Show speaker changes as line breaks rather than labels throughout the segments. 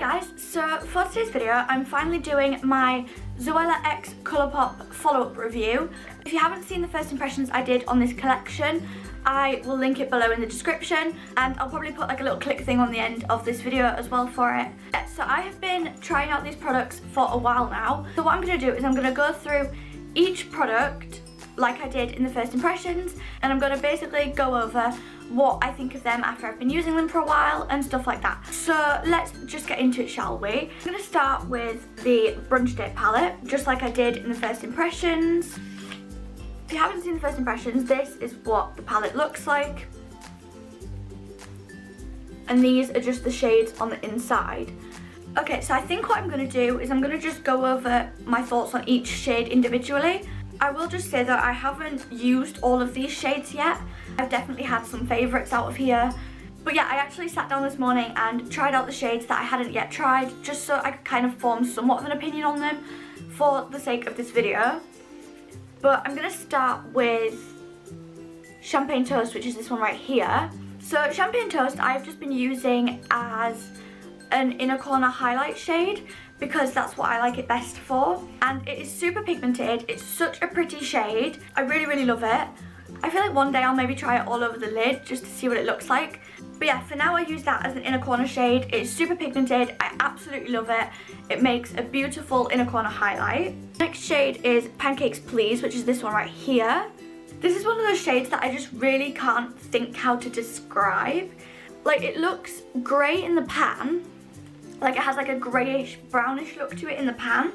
guys, so for today's video I'm finally doing my Zoella X Colourpop follow-up review. If you haven't seen the first impressions I did on this collection, I will link it below in the description, and I'll probably put like a little click thing on the end of this video as well for it. So I have been trying out these products for a while now. So what I'm going to do is I'm going to go through each product like I did in the first impressions, and I'm going to basically go over what I think of them after I've been using them for a while and stuff like that. So let's just get into it, shall we? I'm going to start with the Brunch Date palette, just like I did in the first impressions. If you haven't seen the first impressions, this is what the palette looks like. And these are just the shades on the inside. Okay, so I think what I'm going to do is I'm going to just go over my thoughts on each shade individually. I will just say that I haven't used all of these shades yet. I've definitely had some favourites out of here. But yeah, I actually sat down this morning and tried out the shades that I hadn't yet tried, just so I could kind of form somewhat of an opinion on them for the sake of this video. But I'm going to start with Champagne Toast, which is this one right here. So Champagne Toast I've just been using as an inner corner highlight shade because that's what I like it best for, and it is super pigmented. It's such a pretty shade. I really love it. I feel like one day I'll maybe try it all over the lid just to see what it looks like. But yeah, for now I use that as an inner corner shade. It's super pigmented. I absolutely love it. It makes a beautiful inner corner highlight. Next shade is Pancakes Please, which is this one right here. This is one of those shades that I just really can't think how to describe. Like, it looks grey in the pan. Like, it has like a greyish brownish look to it in the pan,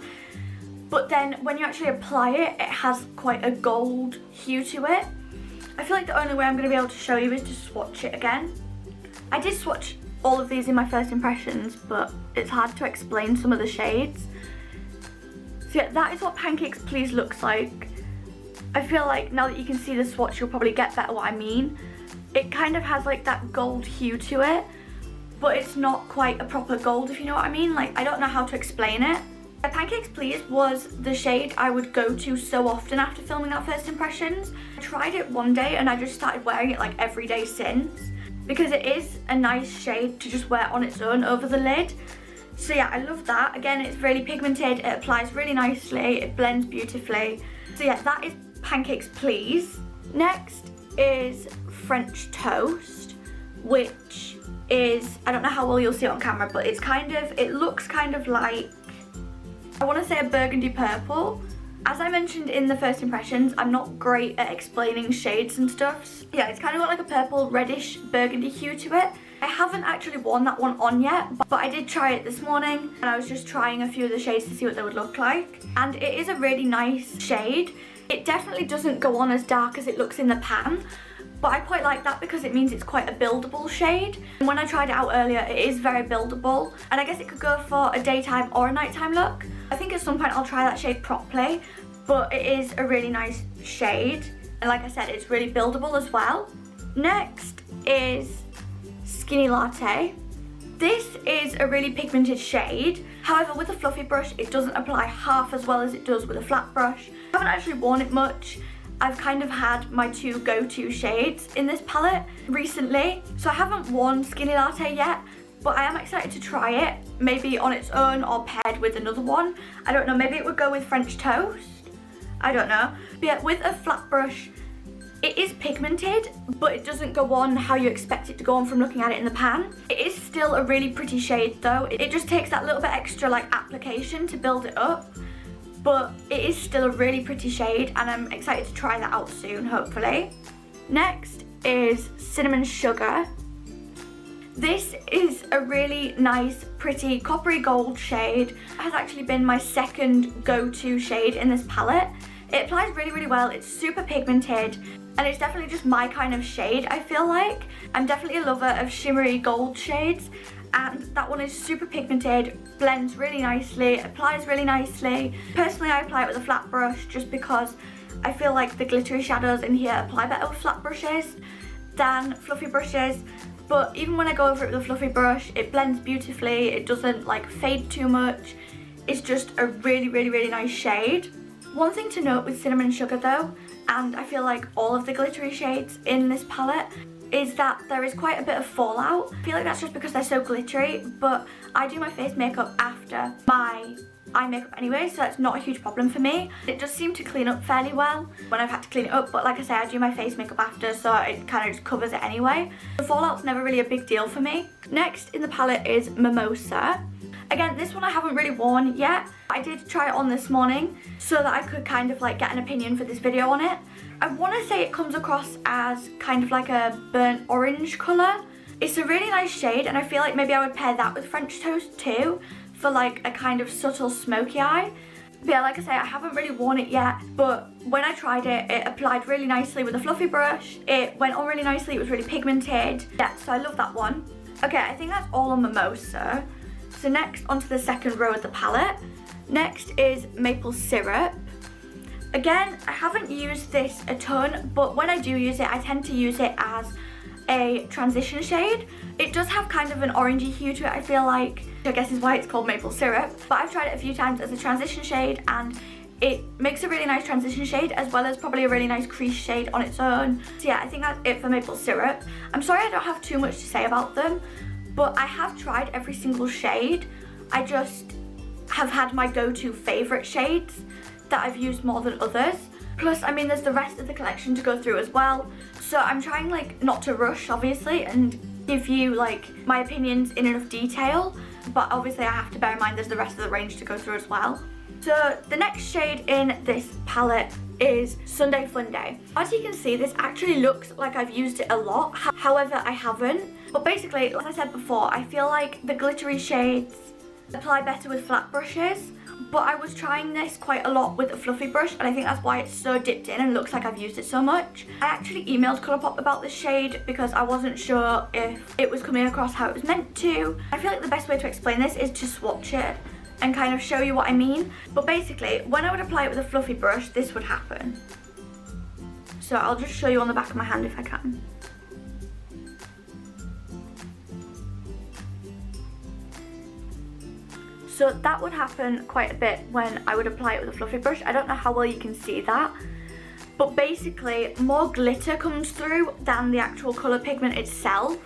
but then when you actually apply it, it has quite a gold hue to it. I feel like the only way I'm going to be able to show you is to swatch it again. I did swatch all of these in my first impressions, but it's hard to explain some of the shades. So yeah, that is what Pancakes Please looks like. I feel like now that you can see the swatch, you'll probably get better what I mean. It kind of has like that gold hue to it, but it's not quite a proper gold, if you know what I mean. Like, I don't know how to explain it. Pancakes Please was the shade I would go to so often after filming that first impressions. I tried it one day and I just started wearing it like every day since, because it is a nice shade to just wear on its own over the lid. So yeah, I love that. Again, it's really pigmented, it applies really nicely, it blends beautifully. So yeah, that is Pancakes Please. Next is French Toast, which is, I don't know how well you'll see it on camera, but it's kind of, it looks kind of like, I want to say a burgundy purple. As I mentioned in the first impressions, I'm not great at explaining shades and stuff. Yeah, it's kind of got like a purple reddish burgundy hue to it. I haven't actually worn that one on yet, but I did try it this morning and I was just trying a few of the shades to see what they would look like. And it is a really nice shade. It definitely doesn't go on as dark as it looks in the pan, but I quite like that because it means it's quite a buildable shade. And when I tried it out earlier, it is very buildable, and I guess it could go for a daytime or a nighttime look. I think at some point I'll try that shade properly, but it is a really nice shade, and like I said, it's really buildable as well. Next is Skinny Latte. This is a really pigmented shade. However, with a fluffy brush, it doesn't apply half as well as it does with a flat brush. I haven't actually worn it much. I've kind of had my two go-to shades in this palette recently, so I haven't worn Skinny Latte yet, but I am excited to try it, maybe on its own or paired with another one. I don't know, maybe it would go with French Toast. I don't know. But yeah, with a flat brush, it is pigmented, but it doesn't go on how you expect it to go on from looking at it in the pan. It is still a really pretty shade though. It just takes that little bit extra like application to build it up. But it is still a really pretty shade, and I'm excited to try that out soon, hopefully. Next is Cinnamon Sugar. This is a really nice, pretty coppery gold shade. It has actually been my second go-to shade in this palette. It applies really well, it's super pigmented, and it's definitely just my kind of shade, I feel like. I'm definitely a lover of shimmery gold shades, and that one is super pigmented, blends really nicely, applies really nicely. Personally, I apply it with a flat brush just because I feel like the glittery shadows in here apply better with flat brushes than fluffy brushes. But even when I go over it with a fluffy brush, it blends beautifully, it doesn't like fade too much. It's just a really nice shade. One thing to note with Cinnamon Sugar though, and I feel like all of the glittery shades in this palette, is that there is quite a bit of fallout. I feel like that's just because they're so glittery, but I do my face makeup after my eye makeup anyway, so that's not a huge problem for me. It does seem to clean up fairly well when I've had to clean it up, but like I say, I do my face makeup after, so it kind of just covers it anyway. The fallout's never really a big deal for me. Next in the palette is Mimosa. Again, this one I haven't really worn yet. I did try it on this morning so that I could kind of like get an opinion for this video on it. I want to say it comes across as kind of like a burnt orange colour. It's a really nice shade, and I feel like maybe I would pair that with French Toast too for like a kind of subtle smoky eye. But yeah, like I say, I haven't really worn it yet, but when I tried it, it applied really nicely with a fluffy brush. It went on really nicely, it was really pigmented. Yeah, so I love that one. Okay, I think that's all on Mimosa. So next, onto the second row of the palette. Next is Maple Syrup. Again, I haven't used this a ton, but when I do use it, I tend to use it as a transition shade. It does have kind of an orangey hue to it, I feel like, which I guess is why it's called Maple Syrup. But I've tried it a few times as a transition shade, and it makes a really nice transition shade as well as probably a really nice crease shade on its own. So yeah, I think that's it for Maple Syrup. I'm sorry I don't have too much to say about them, but I have tried every single shade. I just have had my go-to favourite shades that I've used more than others. Plus, I mean, there's the rest of the collection to go through as well. So I'm trying like not to rush, obviously, and give you like my opinions in enough detail. But obviously I have to bear in mind there's the rest of the range to go through as well. So the next shade in this palette is Sunday Funday. As you can see, this actually looks like I've used it a lot. However, I haven't. But basically, as I said before, I feel like the glittery shades apply better with flat brushes. But I was trying this quite a lot with a fluffy brush, and I think that's why it's so dipped in and looks like I've used it so much. I actually emailed Colourpop about this shade because I wasn't sure if it was coming across how it was meant to. I feel like the best way to explain this is to swatch it and kind of show you what I mean. But basically, when I would apply it with a fluffy brush, this would happen. So I'll just show you on the back of my hand if I can. So that would happen quite a bit when I would apply it with a fluffy brush. I don't know how well you can see that, but basically more glitter comes through than the actual colour pigment itself.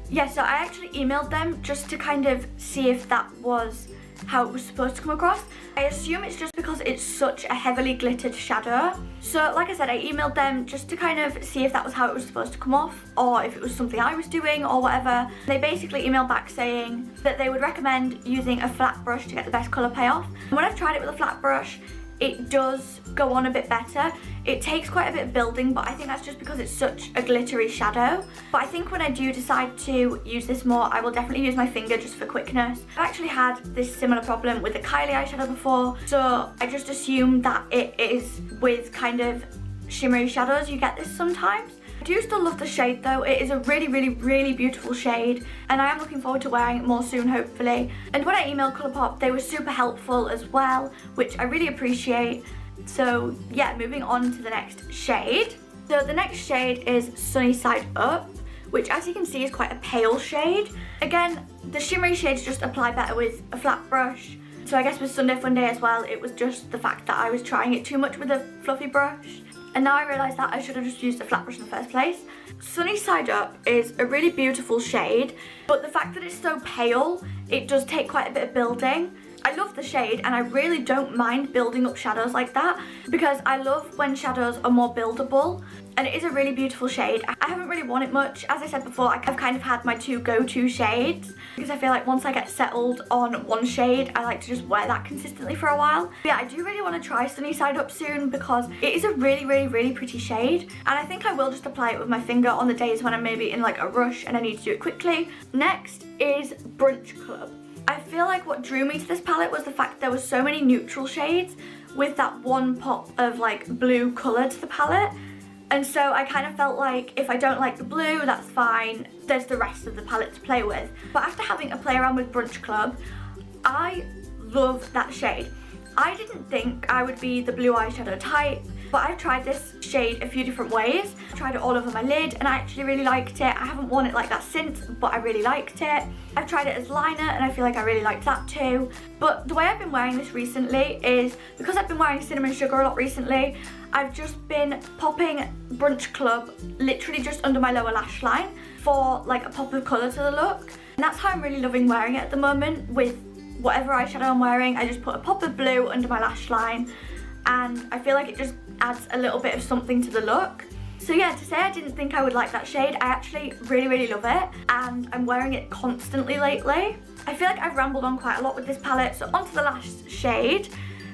Yeah, so I actually emailed them just to kind of see if that was how it was supposed to come across. I assume it's just because it's such a heavily glittered shadow. So like I said, I emailed them just to kind of see if that was how it was supposed to come off, or if it was something I was doing or whatever. They basically emailed back saying that they would recommend using a flat brush to get the best colour payoff. And when I've tried it with a flat brush, it does go on a bit better. It takes quite a bit of building, but I think that's just because it's such a glittery shadow. But I think when I do decide to use this more, I will definitely use my finger just for quickness. I've actually had this similar problem with the Kylie eyeshadow before, so I just assume that it is with kind of shimmery shadows you get this sometimes. I do still love the shade though. It is a really, really, really beautiful shade, and I am looking forward to wearing it more soon, hopefully. And when I emailed Colourpop, they were super helpful as well, which I really appreciate. So yeah, moving on to the next shade. So the next shade is Sunny Side Up, which as you can see is quite a pale shade. Again, the shimmery shades just apply better with a flat brush. So I guess with Sunday Funday as well, it was just the fact that I was trying it too much with a fluffy brush. And now I realise that I should have just used a flat brush in the first place. Sunny Side Up is a really beautiful shade, but the fact that it's so pale, it does take quite a bit of building. I love the shade, and I really don't mind building up shadows like that, because I love when shadows are more buildable, and it is a really beautiful shade. I haven't really worn it much. As I said before, I've kind of had my two go-to shades, because I feel like once I get settled on one shade, I like to just wear that consistently for a while. But yeah, I do really want to try Sunny Side Up soon, because it is a really, really, really pretty shade, and I think I will just apply it with my finger on the days when I'm maybe in like a rush and I need to do it quickly. Next is Brunch Club. I feel like what drew me to this palette was the fact that there were so many neutral shades with that one pop of like blue colour to the palette. And so I kind of felt like if I don't like the blue, that's fine. There's the rest of the palette to play with. But after having a play around with Brunch Club, I love that shade. I didn't think I would be the blue eyeshadow type, but I've tried this shade a few different ways. I tried it all over my lid and I actually really liked it. I haven't worn it like that since, but I really liked it. I've tried it as liner and I feel like I really liked that too. But the way I've been wearing this recently is, because I've been wearing Cinnamon Sugar a lot recently, I've just been popping Brunch Club literally just under my lower lash line for like a pop of colour to the look. And that's how I'm really loving wearing it at the moment. With whatever eyeshadow I'm wearing, I just put a pop of blue under my lash line and I feel like it just adds a little bit of something to the look. So yeah, to say I didn't think I would like that shade, I actually really love it and I'm wearing it constantly lately. I feel like I've rambled on quite a lot with this palette, so onto the last shade.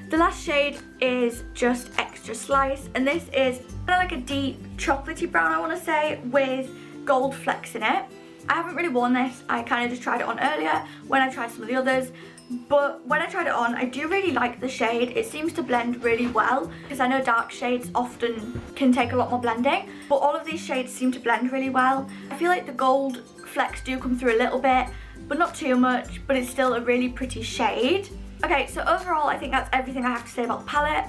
The last shade is just Extra Slice, and this is kind of like a deep chocolatey brown, I want to say, with gold flecks in it. I haven't really worn this, I kind of just tried it on earlier when I tried some of the others. But when I tried it on, I do really like the shade. It seems to blend really well, because I know dark shades often can take a lot more blending, but all of these shades seem to blend really well. I feel like the gold flecks do come through a little bit, but not too much, but it's still a really pretty shade. Okay, so overall I think that's everything I have to say about the palette.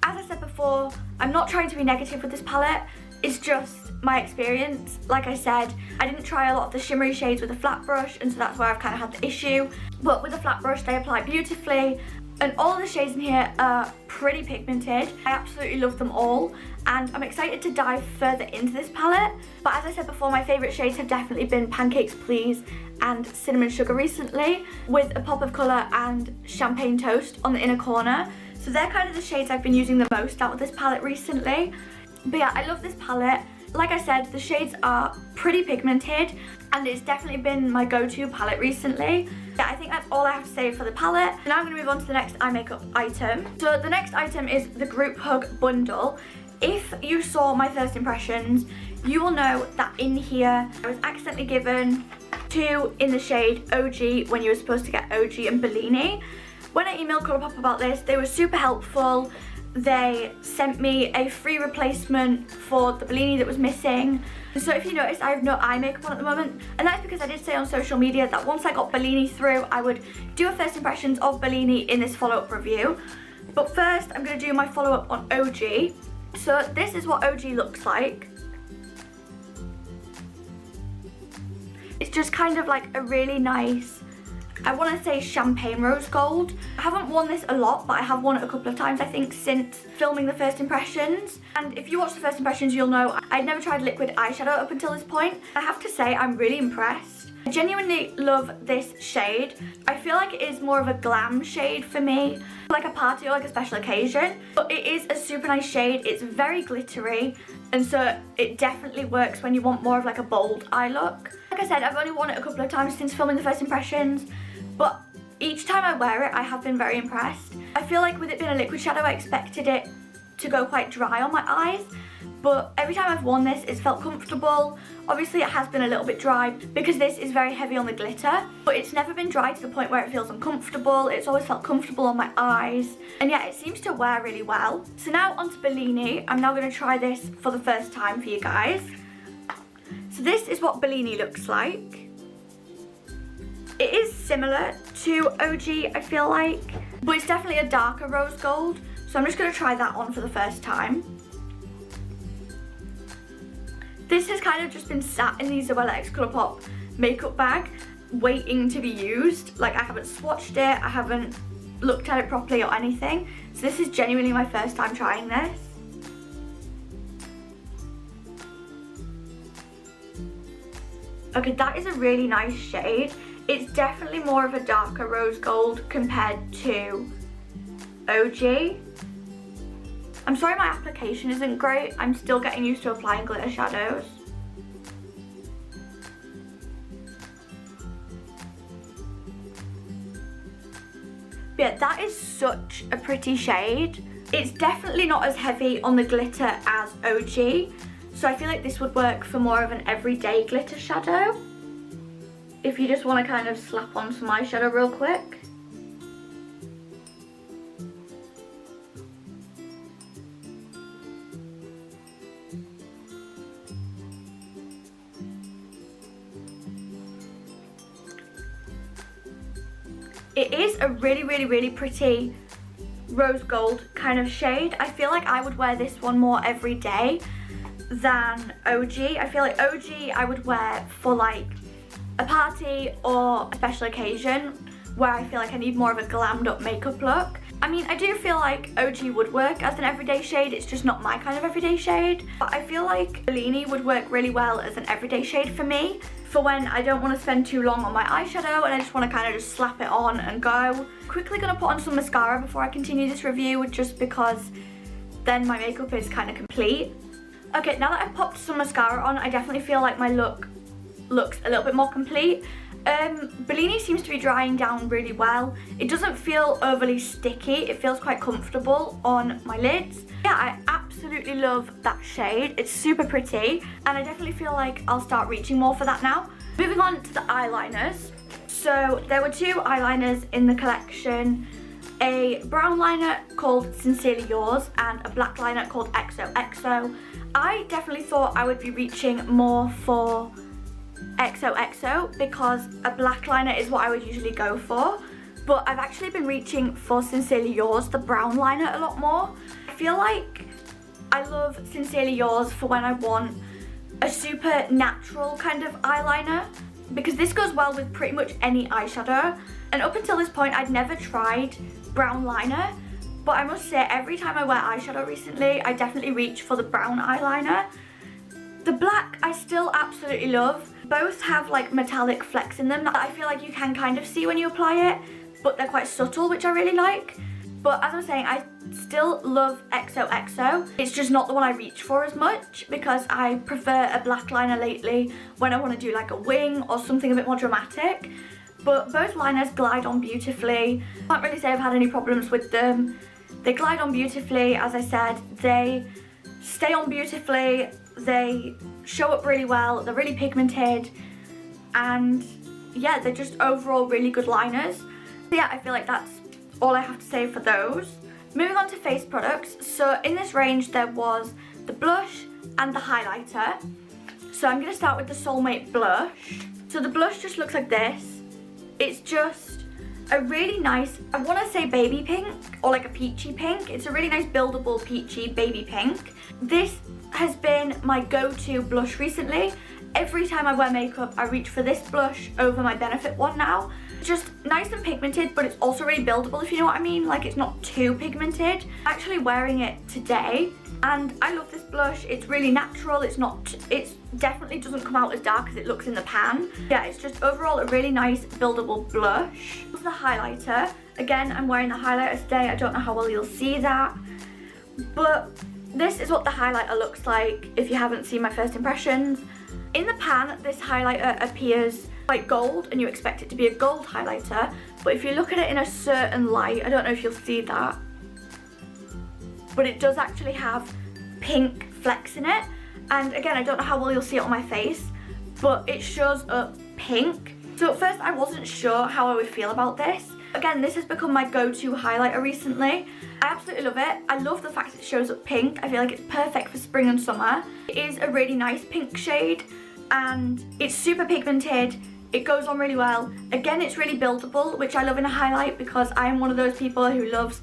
As I said before, I'm not trying to be negative with this palette, it's just my experience. Like I said, I didn't try a lot of the shimmery shades with a flat brush, and so that's where I've kind of had the issue. But with a flat brush, they apply beautifully, and all of the shades in here are pretty pigmented. I absolutely love them all, and I'm excited to dive further into this palette. But as I said before, my favourite shades have definitely been Pancakes Please and Cinnamon Sugar recently, with a pop of colour and Champagne Toast on the inner corner. So they're kind of the shades I've been using the most out of this palette recently. But yeah, I love this palette. Like I said, the shades are pretty pigmented and it's definitely been my go-to palette recently. Yeah, I think that's all I have to say for the palette. Now I'm going to move on to the next eye makeup item. So the next item is the Group Hug Bundle. If you saw my first impressions, you will know that in here I was accidentally given two in the shade OG when you were supposed to get OG and Bellini. When I emailed Colourpop about this, they were super helpful. They sent me a free replacement for the Bellini that was missing. So if you notice, I have no eye makeup on at the moment, and that's because I did say on social media that once I got Bellini through, I would do a first impressions of Bellini in this follow-up review. But first, I'm going to do my follow-up on OG. So this is what OG looks like. It's just kind of like a really nice, I want to say champagne rose gold. I haven't worn this a lot, but I have worn it a couple of times, I think, since filming the first impressions. And if you watch the first impressions, you'll know I'd never tried liquid eyeshadow up until this point. I have to say, I'm really impressed. I genuinely love this shade. I feel like it is more of a glam shade for me, like a party or like a special occasion. But it is a super nice shade. It's very glittery, and so it definitely works when you want more of like a bold eye look. Like I said, I've only worn it a couple of times since filming the first impressions, but each time I wear it, I have been very impressed. I feel like with it being a liquid shadow, I expected it to go quite dry on my eyes, but every time I've worn this, it's felt comfortable. Obviously, it has been a little bit dry because this is very heavy on the glitter, but it's never been dry to the point where it feels uncomfortable. It's always felt comfortable on my eyes, and yeah, it seems to wear really well. So now onto Bellini. I'm now going to try this for the first time for you guys. So this is what Bellini looks like. It is similar to OG, I feel like, but it's definitely a darker rose gold. So I'm just going to try that on for the first time. This has kind of just been sat in the Zoella X Colourpop makeup bag, waiting to be used. Like, I haven't swatched it, I haven't looked at it properly or anything. So this is genuinely my first time trying this. Okay, that is a really nice shade. It's definitely more of a darker rose gold compared to OG. I'm sorry my application isn't great. I'm still getting used to applying glitter shadows. But yeah, that is such a pretty shade. It's definitely not as heavy on the glitter as OG. So I feel like this would work for more of an everyday glitter shadow. If you just want to kind of slap on some eyeshadow real quick. It is a really pretty rose gold kind of shade. I feel like I would wear this one more every day than OG. I feel like OG I would wear for like a party or a special occasion where I feel like I need more of a glammed up makeup look. I mean, I do feel like OG would work as an everyday shade, it's just not my kind of everyday shade. But I feel like Bellini would work really well as an everyday shade for me, for when I don't want to spend too long on my eyeshadow and I just want to kind of just slap it on and go. Quickly gonna put on some mascara before I continue this review, just because then my makeup is kind of complete. Okay, now that I've popped some mascara on, I definitely feel like my look looks a little bit more complete. Bellini seems to be drying down really well. It doesn't feel overly sticky, it feels quite comfortable on my lids. Yeah, I absolutely love that shade. It's super pretty and I definitely feel like I'll start reaching more for that now. Moving on to the eyeliners. So there were two eyeliners in the collection. A brown liner called Sincerely Yours and a black liner called XOXO. I definitely thought I would be reaching more for XOXO because a black liner is what I would usually go for, but I've actually been reaching for Sincerely Yours, the brown liner, a lot more. I feel like I love Sincerely Yours for when I want a super natural kind of eyeliner, because this goes well with pretty much any eyeshadow, and up until this point I'd never tried brown liner, but I must say every time I wear eyeshadow recently I definitely reach for the brown eyeliner. The black I still absolutely love. Both have like metallic flecks in them that I feel like you can kind of see when you apply it, but they're quite subtle, which I really like. But as I was saying, I still love XOXO. It's just not the one I reach for as much because I prefer a black liner lately when I want to do like a wing or something a bit more dramatic. But both liners glide on beautifully. Can't really say I've had any problems with them. They glide on beautifully, as I said. They stay on beautifully. They show up really well. They're really pigmented. And yeah, they're just overall really good liners. So yeah, I feel like that's all I have to say for those. Moving on to face products. So in this range there was the blush and the highlighter. So I'm going to start with the Soulmate blush. So the blush just looks like this. It's just a really nice, I want to say baby pink or like a peachy pink. It's a really nice buildable peachy baby pink. This has been my go-to blush recently. Every time I wear makeup I reach for this blush over my Benefit one now. Just nice and pigmented, but it's also really buildable, if you know what I mean. Like, it's not too pigmented. I'm actually wearing it today and I love this blush. It's really natural. It definitely doesn't come out as dark as it looks in the pan. Yeah, it's just overall a really nice buildable blush. The highlighter. Again, I'm wearing the highlighter today. I don't know how well you'll see that, but this is what the highlighter looks like if you haven't seen my first impressions. In the pan, this highlighter appears like gold and you expect it to be a gold highlighter, but if you look at it in a certain light, I don't know if you'll see that, but it does actually have pink flecks in it. And again, I don't know how well you'll see it on my face, but it shows up pink. So at first I wasn't sure how I would feel about this. Again, this has become my go-to highlighter recently. I absolutely love it. I love the fact it shows up pink. I feel like it's perfect for spring and summer. It is a really nice pink shade and it's super pigmented. It goes on really well. Again, it's really buildable, which I love in a highlight because I am one of those people who loves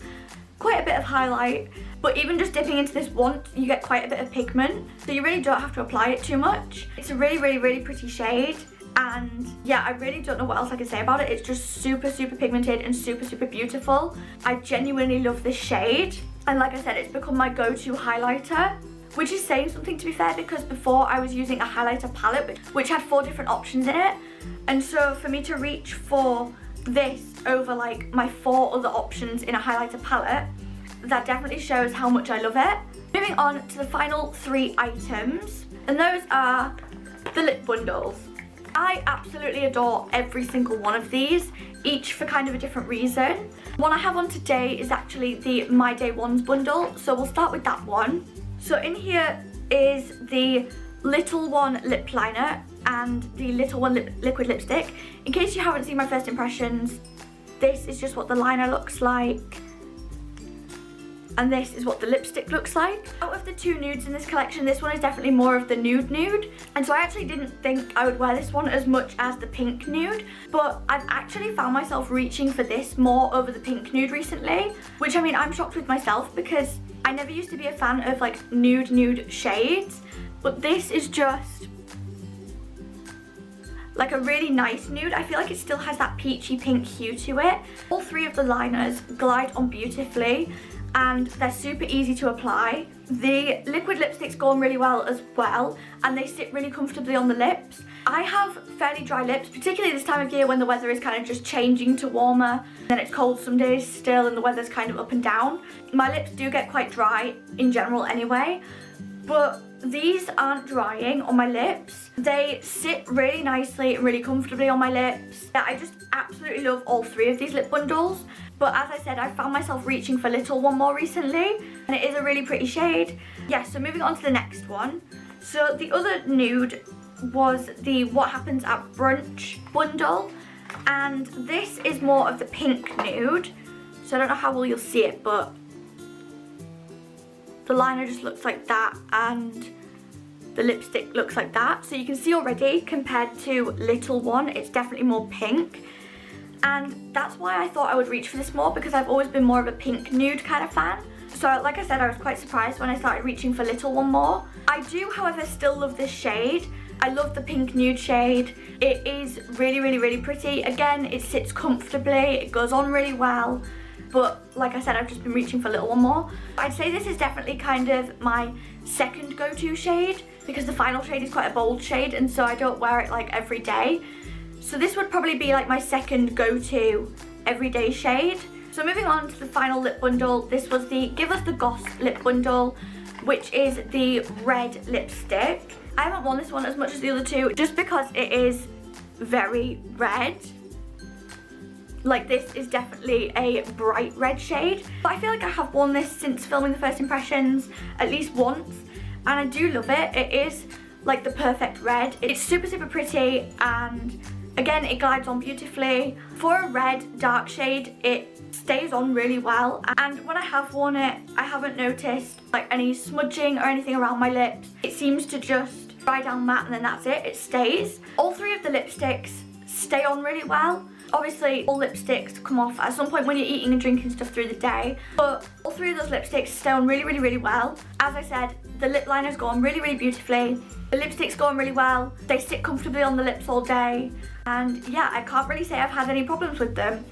quite a bit of highlight. But even just dipping into this once, you get quite a bit of pigment. So you really don't have to apply it too much. It's a really, really, really pretty shade. And yeah, I really don't know what else I can say about it. It's just super, super pigmented and super, super beautiful. I genuinely love this shade. And like I said, it's become my go-to highlighter, which is saying something, to be fair, because before I was using a highlighter palette which had 4 different options in it. And so for me to reach for this over like my 4 other options in a highlighter palette, that definitely shows how much I love it. Moving on to the final 3 items, and those are the lip bundles. I absolutely adore every single one of these, each for kind of a different reason. One I have on today is actually the My Day Ones bundle, so we'll start with that one. So in here is the Little One lip liner and the Little One liquid lipstick. In case you haven't seen my first impressions, this is just what the liner looks like. and this is what the lipstick looks like. Out of the two nudes in this collection, this one is definitely more of the nude, and so I actually didn't think I would wear this one as much as the pink nude, but I've actually found myself reaching for this more over the pink nude recently, which, I mean, I'm shocked with myself because I never used to be a fan of like nude shades, but this is just like a really nice nude. I feel like it still has that peachy pink hue to it. All three of the liners glide on beautifully and they're super easy to apply. The liquid lipsticks go on really well as well, and they sit really comfortably on the lips. I have fairly dry lips, particularly this time of year when the weather is kind of just changing to warmer. Then it's cold some days still and the weather's kind of up and down. My lips do get quite dry in general anyway, but these aren't drying on my lips. They sit really nicely and really comfortably on my lips. Yeah, I just absolutely love all three of these lip bundles. But as I said, I found myself reaching for Little One more recently, and it is a really pretty shade. Yeah, so moving on to the next one. So the other nude was the What Happens at Brunch bundle, and this is more of the pink nude. So I don't know how well you'll see it, but the liner just looks like that and the lipstick looks like that. So you can see already, compared to Little One, it's definitely more pink. And that's why I thought I would reach for this more, because I've always been more of a pink nude kind of fan. So like I said, I was quite surprised when I started reaching for Little One more. I do, however, still love this shade. I love the pink nude shade. It is really pretty. Again, it sits comfortably, it goes on really well. But like I said, I've just been reaching for Little One more. I'd say this is definitely kind of my second go-to shade, because the final shade is quite a bold shade, and so I don't wear it like every day. So this would probably be like my second go-to everyday shade. So moving on to the final lip bundle, this was the Give Us the Goss lip bundle, which is the red lipstick. I haven't worn this one as much as the other two, just because it is very red. Like, this is definitely a bright red shade. But I feel like I have worn this since filming the first impressions at least once, and I do love it. It is like the perfect red. It's super pretty, and again, it glides on beautifully. For a red dark shade, it stays on really well, and when I have worn it, I haven't noticed like any smudging or anything around my lips. It seems to just dry down matte and then that's it, it stays. All three of the lipsticks stay on really well. Obviously, all lipsticks come off at some point when you're eating and drinking stuff through the day, but all three of those lipsticks stay on really well. As I said, the lip liners go on really beautifully. The lipsticks go on really well. They sit comfortably on the lips all day. And yeah, I can't really say I've had any problems with them.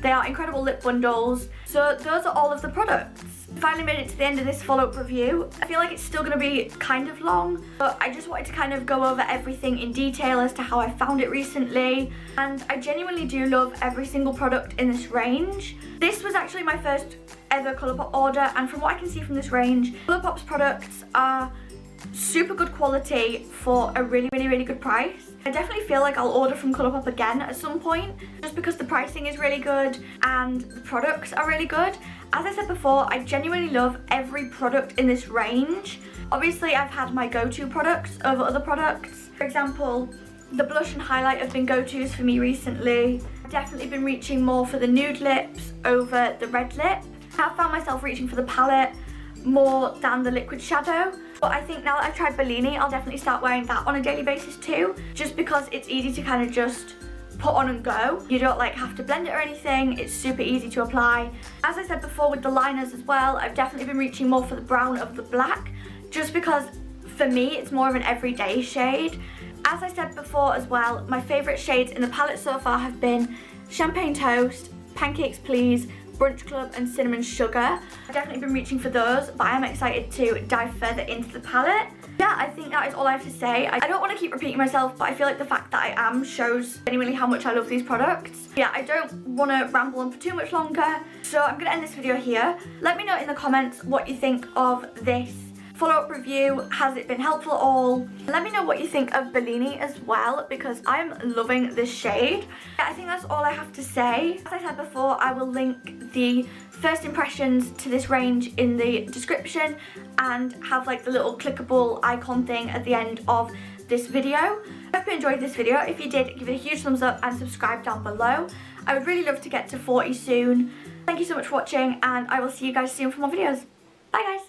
They are incredible lip bundles. So those are all of the products. Finally made it to the end of this follow-up review. I feel like it's still going to be kind of long, but I just wanted to kind of go over everything in detail as to how I found it recently. And I genuinely do love every single product in this range. This was actually my first ever Colourpop order, and from what I can see from this range, Colourpop's products are super good quality for a really good price. I definitely feel like I'll order from Colourpop again at some point, just because the pricing is really good and the products are really good. As I said before, I genuinely love every product in this range. Obviously, I've had my go-to products over other products. For example, the blush and highlight have been go-tos for me recently. I've definitely been reaching more for the nude lips over the red lip. I've found myself reaching for the palette more than the liquid shadow. But I think now that I've tried Bellini, I'll definitely start wearing that on a daily basis too, just because it's easy to kind of just put on and go. You don't like have to blend it or anything. It's super easy to apply. As I said before with the liners as well, I've definitely been reaching more for the brown over the black, just because for me it's more of an everyday shade. As I said before as well, my favourite shades in the palette so far have been Champagne Toast, Pancakes Please, Brunch Club and Cinnamon Sugar. I've definitely been reaching for those, but I am excited to dive further into the palette. Yeah, I think that is all I have to say. I don't want to keep repeating myself, but I feel like the fact that I am shows genuinely how much I love these products. Yeah, I don't want to ramble on for too much longer, so I'm going to end this video here. Let me know in the comments what you think of this follow-up review. Has it been helpful at all? Let me know what you think of Bellini as well, because I'm loving this shade. Yeah, I think that's all I have to say. As I said before, I will link the first impressions to this range in the description and have like the little clickable icon thing at the end of this video. I hope you enjoyed this video. If you did, give it a huge thumbs up and subscribe down below. I would really love to get to 40 soon. Thank you so much for watching, and I will see you guys soon for more videos. Bye guys.